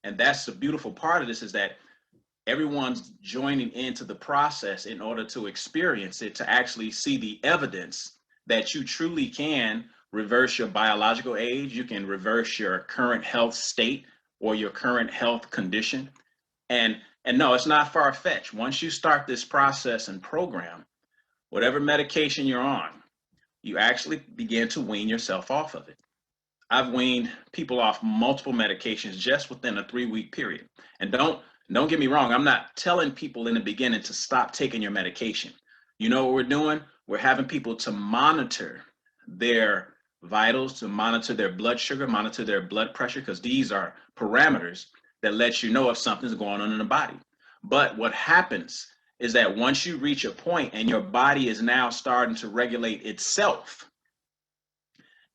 And that's the beautiful part of this, is that everyone's joining into the process in order to experience it, to actually see the evidence that you truly can reverse your biological age. You can reverse your current health state or your current health condition. And no, it's not far-fetched. Once you start this process and program, whatever medication you're on, you actually begin to wean yourself off of it. I've weaned people off multiple medications just within a 3-week period. And don't get me wrong, I'm not telling people in the beginning to stop taking your medication. You know what we're doing? We're having people to monitor their vitals, to monitor their blood sugar, monitor their blood pressure, because these are parameters that let you know if something's going on in the body. But what happens is that once you reach a point and your body is now starting to regulate itself,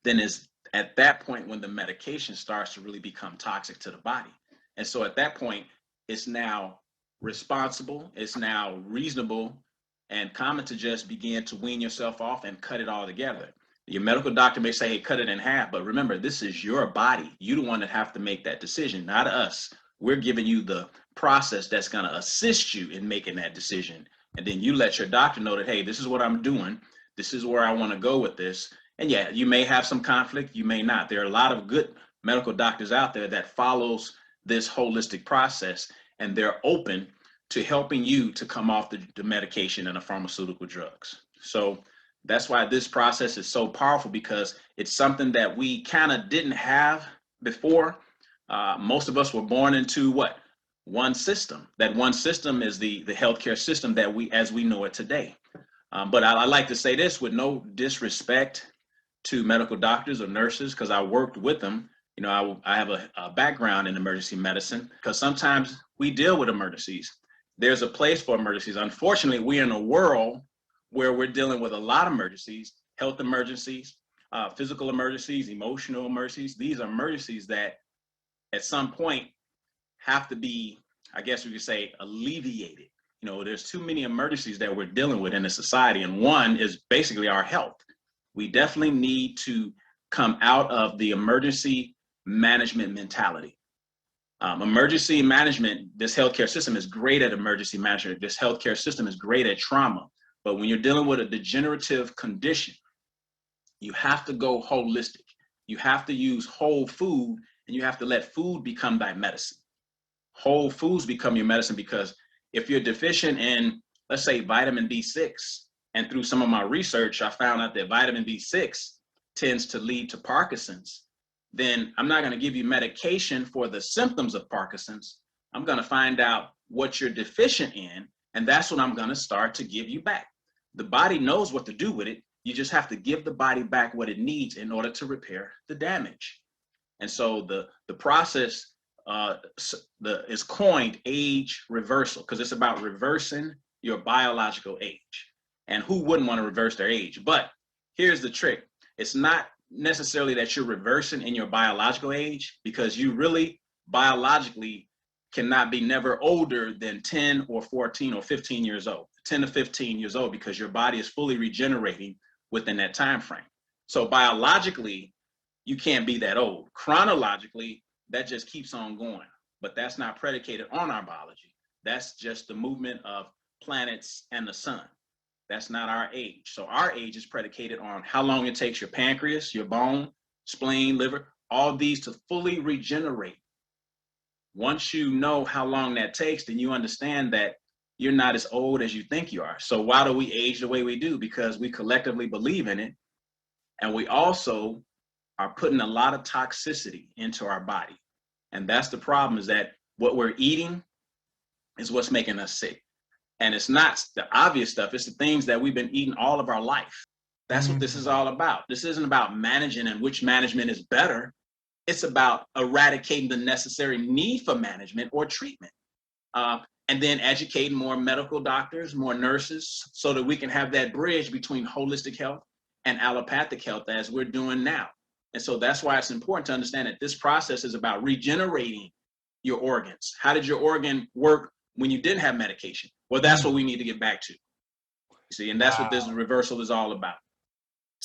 then it's at that point when the medication starts to really become toxic to the body. And so at that point, it's now responsible, it's now reasonable and common to just begin to wean yourself off and cut it all together. Your medical doctor may say, hey, cut it in half, but remember, this is your body. You're the one that have to make that decision, not us. We're giving you the process that's going to assist you in making that decision. And then you let your doctor know that, hey, this is what I'm doing. This is where I want to go with this. And yeah, you may have some conflict, you may not. There are a lot of good medical doctors out there that follows this holistic process, and they're open to helping you to come off the medication and the pharmaceutical drugs. So that's why this process is so powerful, because it's something that we kind of didn't have before. Most of us were born into what? One system. That one system is the healthcare system that as we know it today. But I like to say this with no disrespect to medical doctors or nurses, because I worked with them. You know, I have a background in emergency medicine, because sometimes we deal with emergencies. There's a place for emergencies. Unfortunately, we're in a world where we're dealing with a lot of emergencies, health emergencies, physical emergencies, emotional emergencies. These are emergencies that at some point have to be, I guess we could say, alleviated. You know, there's too many emergencies that we're dealing with in the society, and one is basically our health. We definitely need to come out of the emergency management mentality. Emergency management, this healthcare system is great at emergency management. This healthcare system is great at trauma. But when you're dealing with a degenerative condition, you have to go holistic. You have to use whole food, and you have to let food become thy medicine. Whole foods become your medicine, because if you're deficient in, let's say, vitamin B6, and through some of my research, I found out that vitamin B6 tends to lead to Parkinson's, then I'm not going to give you medication for the symptoms of Parkinson's. I'm going to find out what you're deficient in, and that's what I'm going to start to give you back. The body knows what to do with it. You just have to give the body back what it needs in order to repair the damage. And so the process is coined age reversal, because it's about reversing your biological age. And who wouldn't want to reverse their age? But here's the trick. It's not necessarily that you're reversing in your biological age, because you really biologically cannot be never older than 10 or 14 or 15 years old, 10 to 15 years old, because your body is fully regenerating within that time frame. So biologically, you can't be that old. Chronologically, that just keeps on going, but that's not predicated on our biology. That's just the movement of planets and the sun. That's not our age. So our age is predicated on how long it takes your pancreas, your bone, spleen, liver, all these to fully regenerate. Once you know how long that takes, then you understand that you're not as old as you think you are. So why do we age the way we do? Because we collectively believe in it. And we also are putting a lot of toxicity into our body. And that's the problem, is that what we're eating is what's making us sick. And it's not the obvious stuff. It's the things that we've been eating all of our life. That's what this is all about. This isn't about managing and which management is better. It's about eradicating the necessary need for management or treatment. And then educating more medical doctors, more nurses, so that we can have that bridge between holistic health and allopathic health, as we're doing now. And so that's why it's important to understand that this process is about regenerating your organs. How did your organ work when you didn't have medication? Well, that's what we need to get back to. See, and that's what this reversal is all about.